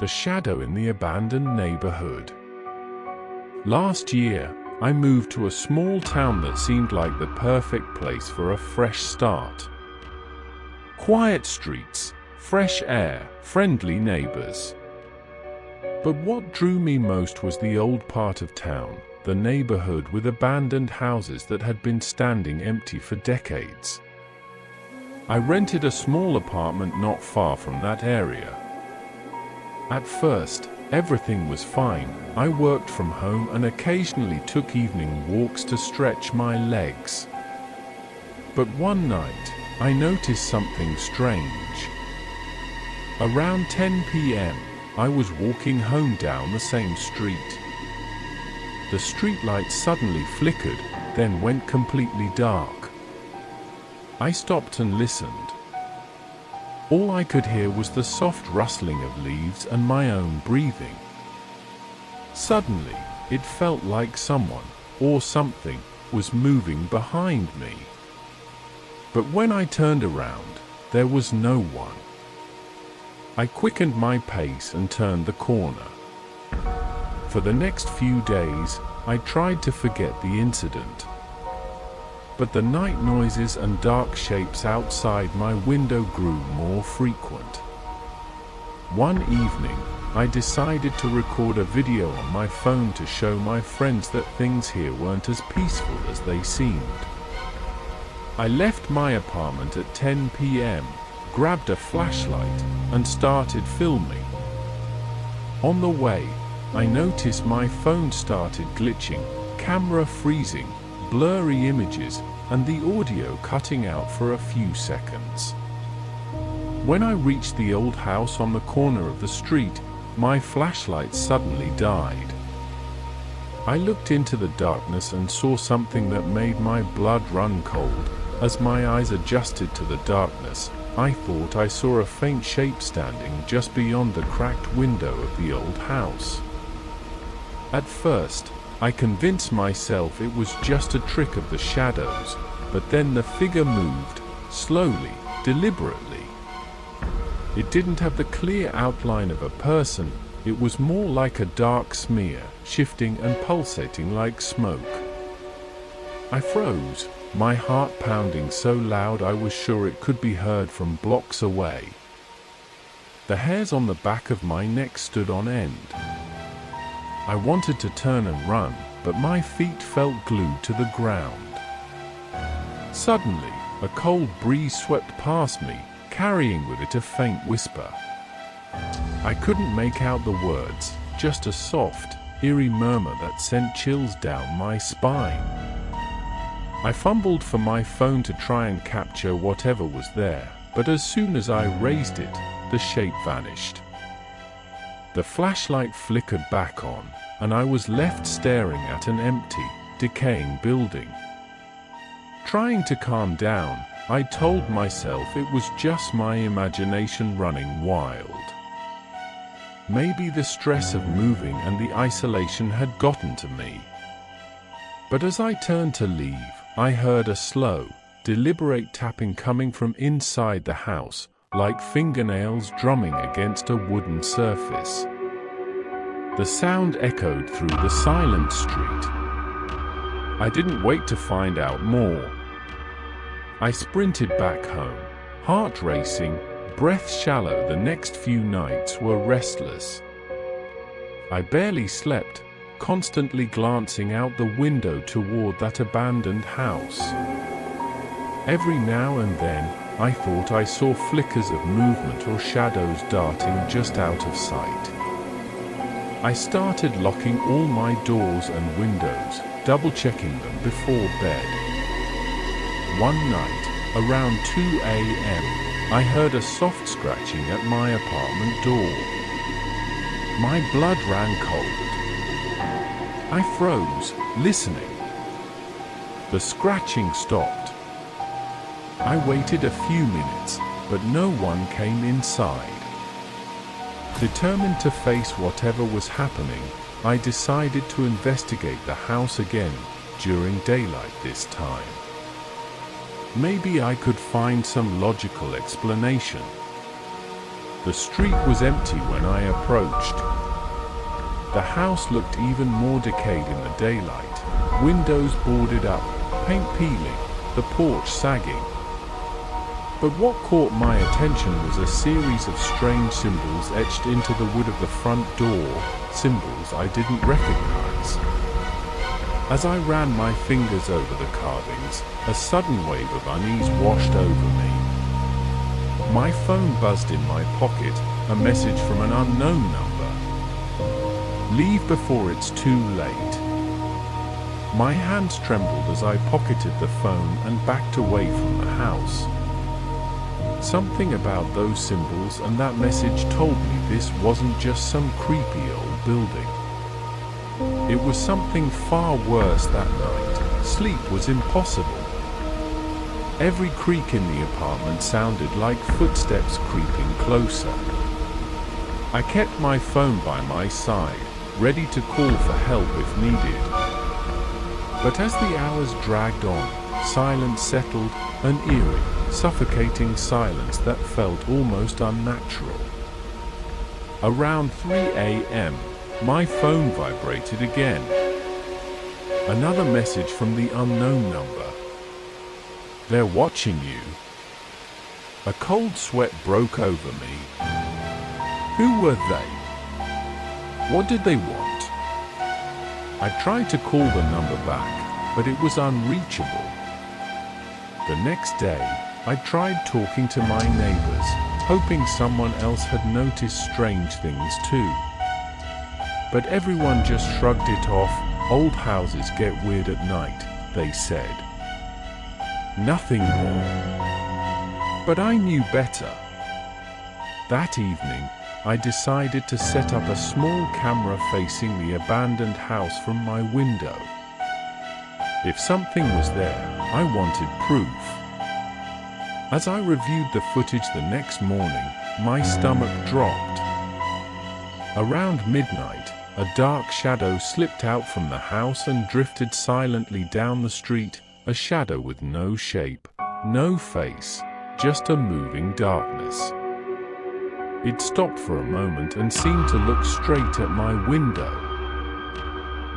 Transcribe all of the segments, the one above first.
The shadow in the abandoned neighborhood. Last year, I moved to a small town that seemed like the perfect place for a fresh start. Quiet streets, fresh air, friendly neighbors. But what drew me most was the old part of town, the neighborhood with abandoned houses that had been standing empty for decades. I rented a small apartment not far from that area. At first, everything was fine. I worked from home and occasionally took evening walks to stretch my legs. But one night, I noticed something strange. Around 10 p.m., I was walking home down the same street. The streetlight suddenly flickered, then went completely dark. I stopped and listened. All I could hear was the soft rustling of leaves and my own breathing. Suddenly, it felt like someone, or something, was moving behind me. But when I turned around, there was no one. I quickened my pace and turned the corner. For the next few days, I tried to forget the incident. But the night noises and dark shapes outside my window grew more frequent. One evening, I decided to record a video on my phone to show my friends that things here weren't as peaceful as they seemed. I left my apartment at 10 p.m., grabbed a flashlight, and started filming. On the way, I noticed my phone started glitching, camera freezing, blurry images, and the audio cutting out for a few seconds. When I reached the old house on the corner of the street, my flashlight suddenly died. I looked into the darkness and saw something that made my blood run cold. As my eyes adjusted to the darkness, I thought I saw a faint shape standing just beyond the cracked window of the old house. At first, I convinced myself it was just a trick of the shadows, but then the figure moved, slowly, deliberately. It didn't have the clear outline of a person, it was more like a dark smear, shifting and pulsating like smoke. I froze, my heart pounding so loud I was sure it could be heard from blocks away. The hairs on the back of my neck stood on end. I wanted to turn and run, but my feet felt glued to the ground. Suddenly, a cold breeze swept past me, carrying with it a faint whisper. I couldn't make out the words, just a soft, eerie murmur that sent chills down my spine. I fumbled for my phone to try and capture whatever was there, but as soon as I raised it, the shape vanished. The flashlight flickered back on, and I was left staring at an empty, decaying building. Trying to calm down, I told myself it was just my imagination running wild. Maybe the stress of moving and the isolation had gotten to me. But as I turned to leave, I heard a slow, deliberate tapping coming from inside the house, like fingernails drumming against a wooden surface. The sound echoed through the silent street. I didn't wait to find out more. I sprinted back home, heart racing, breath shallow. The next few nights were restless. I barely slept, constantly glancing out the window toward that abandoned house. Every now and then, I thought I saw flickers of movement or shadows darting just out of sight. I started locking all my doors and windows, double-checking them before bed. One night, around 2 a.m., I heard a soft scratching at my apartment door. My blood ran cold. I froze, listening. The scratching stopped. I waited a few minutes, but no one came inside. Determined to face whatever was happening, I decided to investigate the house again, during daylight this time. Maybe I could find some logical explanation. The street was empty when I approached. The house looked even more decayed in the daylight, windows boarded up, paint peeling, the porch sagging. But what caught my attention was a series of strange symbols etched into the wood of the front door, symbols I didn't recognize. As I ran my fingers over the carvings, a sudden wave of unease washed over me. My phone buzzed in my pocket, a message from an unknown number. Leave before it's too late. My hands trembled as I pocketed the phone and backed away from the house. Something about those symbols and that message told me this wasn't just some creepy old building. It was something far worse that night. Sleep was impossible. Every creak in the apartment sounded like footsteps creeping closer. I kept my phone by my side, ready to call for help if needed. But as the hours dragged on, silence settled, an eerie, suffocating silence that felt almost unnatural. Around 3 a.m., my phone vibrated again. Another message from the unknown number. They're watching you. A cold sweat broke over me. Who were they? What did they want? I tried to call the number back, but it was unreachable. The next day, I tried talking to my neighbors, hoping someone else had noticed strange things too. But everyone just shrugged it off. Old houses get weird at night, they said. Nothing more. But I knew better. That evening, I decided to set up a small camera facing the abandoned house from my window. If something was there, I wanted proof. As I reviewed the footage the next morning, my stomach dropped. Around midnight, a dark shadow slipped out from the house and drifted silently down the street, a shadow with no shape, no face, just a moving darkness. It stopped for a moment and seemed to look straight at my window.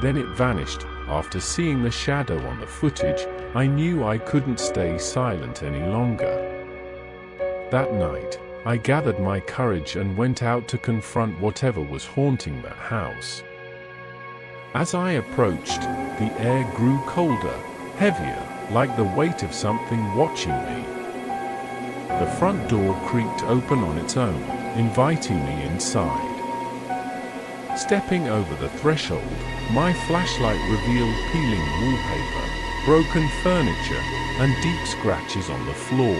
Then it vanished. After seeing the shadow on the footage, I knew I couldn't stay silent any longer. That night, I gathered my courage and went out to confront whatever was haunting that house. As I approached, the air grew colder, heavier, like the weight of something watching me. The front door creaked open on its own, inviting me inside. Stepping over the threshold, my flashlight revealed peeling wallpaper, broken furniture, and deep scratches on the floor.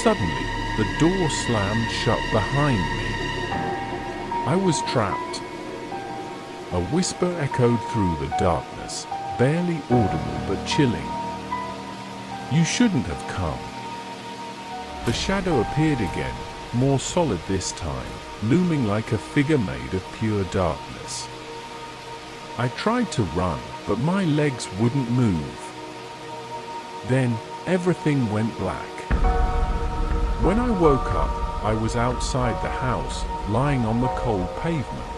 Suddenly, the door slammed shut behind me. I was trapped. A whisper echoed through the darkness, barely audible but chilling. You shouldn't have come. The shadow appeared again, more solid this time, looming like a figure made of pure darkness. I tried to run, but my legs wouldn't move. Then, everything went black. When I woke up, I was outside the house, lying on the cold pavement.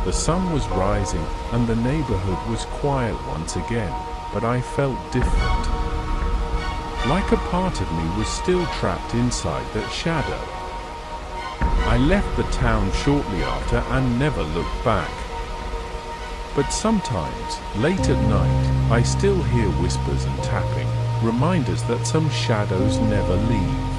The sun was rising, and the neighborhood was quiet once again, but I felt different. Like a part of me was still trapped inside that shadow. I left the town shortly after and never looked back. But sometimes, late at night, I still hear whispers and tapping, reminders that some shadows never leave.